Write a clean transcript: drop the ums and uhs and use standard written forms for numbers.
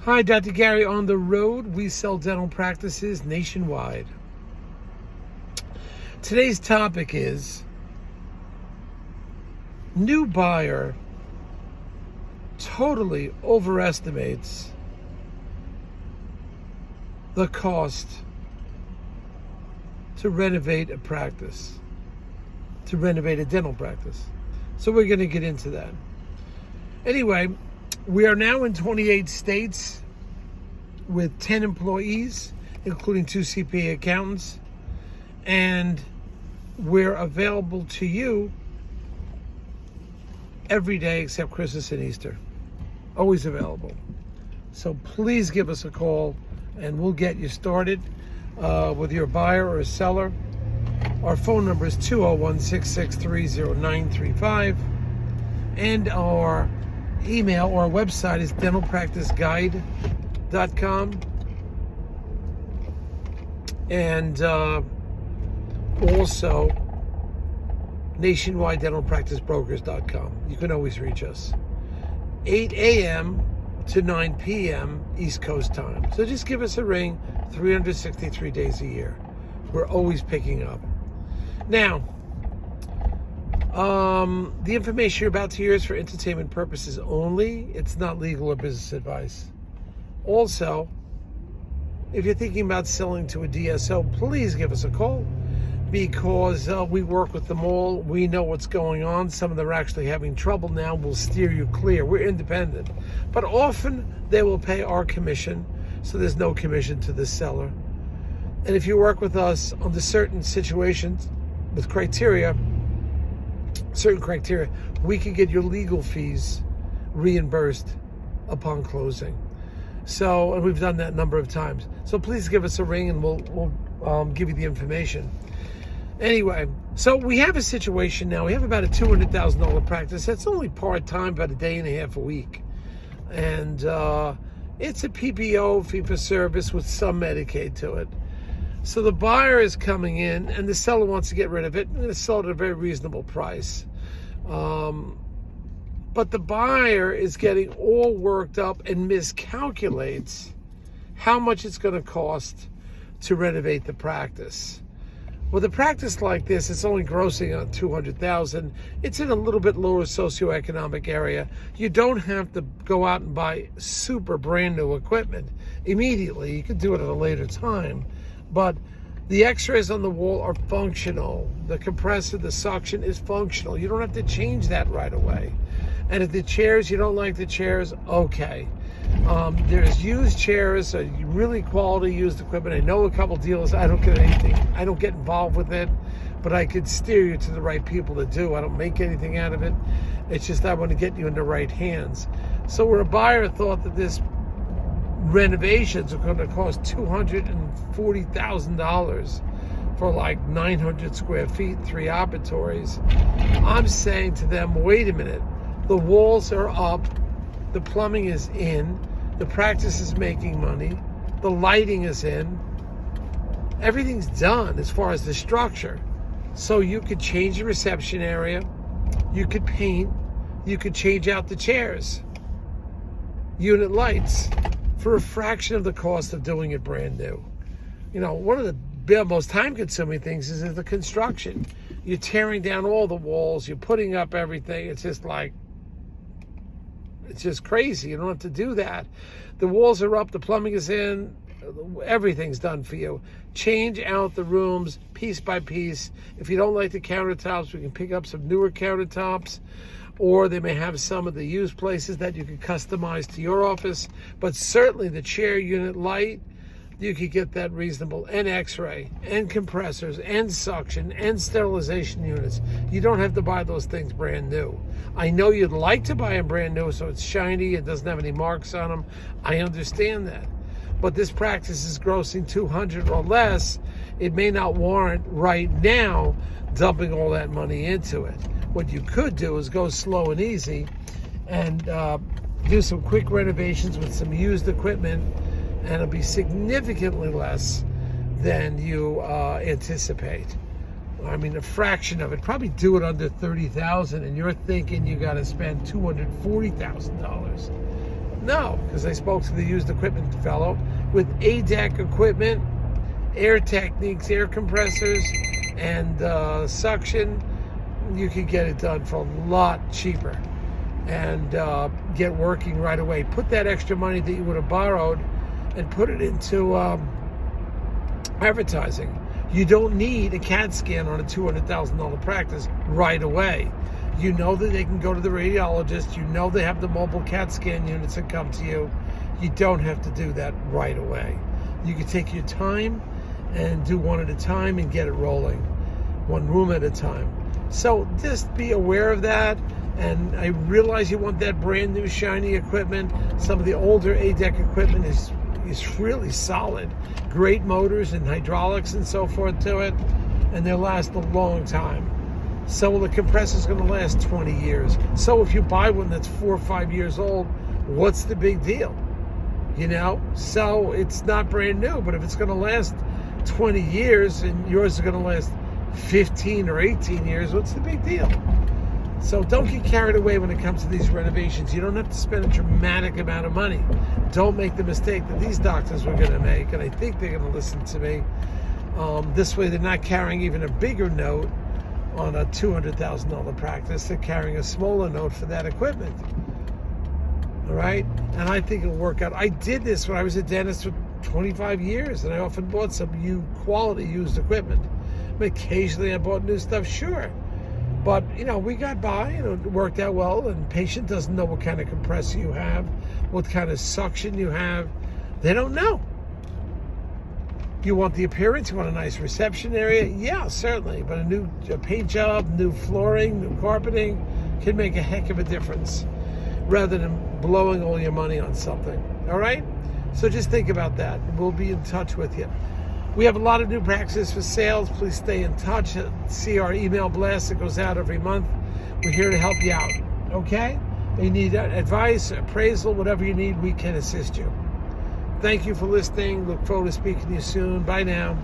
Hi, Dr. Gary on the road. We sell dental practices nationwide. Today's topic is new buyer totally overestimates the cost to renovate a practice, to renovate a dental practice. So we're going to get into that. Anyway, we are now in 28 states with 10 employees, including 2 CPA accountants, and we're available to you every day except Christmas and Easter. Always available. So please give us a call and we'll get you started with your buyer or seller. Our phone number is 201-663-0935, and our email or our website is dentalpracticeguide.com, and also nationwidedentalpracticebrokers.com. You can always reach us. 8 a.m. to 9 p.m. East Coast time. So just give us a ring 363 days a year. We're always picking up. Now, the information you're about to hear is for entertainment purposes only. It's not legal or business advice. Also, if you're thinking about selling to a DSO, please give us a call, because we work with them all. We know what's going on. Some of them are actually having trouble now. We'll steer you clear. We're independent. But often they will pay our commission, so there's no commission to the seller. And if you work with us under certain situations with certain criteria, we can get your legal fees reimbursed upon closing. So, and we've done that a number of times. So please give us a ring and we'll give you the information. Anyway, so we have a situation now. We have about a $200,000 practice. That's only part-time, about a day and a half a week. And it's a PPO, fee-for-service, with some Medicaid to it. So the buyer is coming in and the seller wants to get rid of it. I'm going to sell it at a very reasonable price. But the buyer is getting all worked up and miscalculates how much it's going to cost to renovate the practice. With a practice like this, it's only grossing on $200,000. It's in a little bit lower socioeconomic area. You don't have to go out and buy super brand new equipment immediately. You can do it at a later time. But the x-rays on the wall are functional. The compressor, the suction is functional. You don't have to change that right away. And if the chairs, you don't like the chairs, okay. There's used chairs, really quality used equipment. I know a couple dealers. I don't get anything. I don't get involved with it, but I could steer you to the right people to do. I don't make anything out of it. It's just I want to get you in the right hands. So where a buyer thought that this renovations are going to cost $240,000 for like 900 square feet, 3 operatories, I'm saying to them, wait a minute. The walls are up, the plumbing is in, the practice is making money, the lighting is in, everything's done as far as the structure. So you could change the reception area, you could paint, you could change out the chairs, unit lights, for a fraction of the cost of doing it brand new. You know, one of the most time-consuming things is the construction. You're tearing down all the walls, you're putting up everything. It's just crazy. You don't have to do that. The walls are up, the plumbing is in, everything's done for you. Change out the rooms piece by piece. If you don't like the countertops, we can pick up some newer countertops, or they may have some of the used places that you can customize to your office. But certainly the chair unit light, you could get that reasonable, and x-ray, and compressors, and suction, and sterilization units. You don't have to buy those things brand new. I know you'd like to buy them brand new so it's shiny, it doesn't have any marks on them. I understand that. But this practice is grossing $200 or less. It may not warrant right now dumping all that money into it. What you could do is go slow and easy and do some quick renovations with some used equipment, and it'll be significantly less than you anticipate. I mean, a fraction of it. Probably do it under $30,000, and you're thinking you got to spend $240,000. No, because I spoke to the used equipment fellow. With ADEC equipment, air techniques, air compressors, and suction, you can get it done for a lot cheaper and get working right away. Put that extra money that you would have borrowed and put it into advertising. You don't need a CAT scan on a $200,000 practice right away. You know that they can go to the radiologist. You know they have the mobile CAT scan units that come to you. You don't have to do that right away. You can take your time and do one at a time and get it rolling, one room at a time. So just be aware of that. And I realize you want that brand new shiny equipment. Some of the older ADEC equipment is really solid. Great motors and hydraulics and so forth to it, and they'll last a long time. So the compressor's going to last 20 years. So if you buy one that's 4 or 5 years old, what's the big deal? You know? So it's not brand new, but if it's going to last 20 years and yours is going to last 15 or 18 years, what's the big deal? So don't get carried away when it comes to these renovations. You don't have to spend a dramatic amount of money. Don't make the mistake that these doctors were going to make, and I think they're going to listen to me. This way they're not carrying even a bigger note on a $200,000 practice. They're carrying a smaller note for that equipment. All right? And I think it'll work out. I did this when I was a dentist for 25 years, and I often bought some quality used equipment. I mean, occasionally I bought new stuff, sure. But, you know, we got by, and it worked out well, and patient doesn't know what kind of compressor you have, what kind of suction you have. They don't know. You want the appearance, you want a nice reception area? Yeah, certainly. But a paint job, new flooring, new carpeting can make a heck of a difference rather than blowing all your money on something. All right? So just think about that. We'll be in touch with you. We have a lot of new practices for sales. Please stay in touch. See our email blast that goes out every month. We're here to help you out, okay? You need advice, appraisal, whatever you need, we can assist you. Thank you for listening. Look forward to speaking to you soon. Bye now.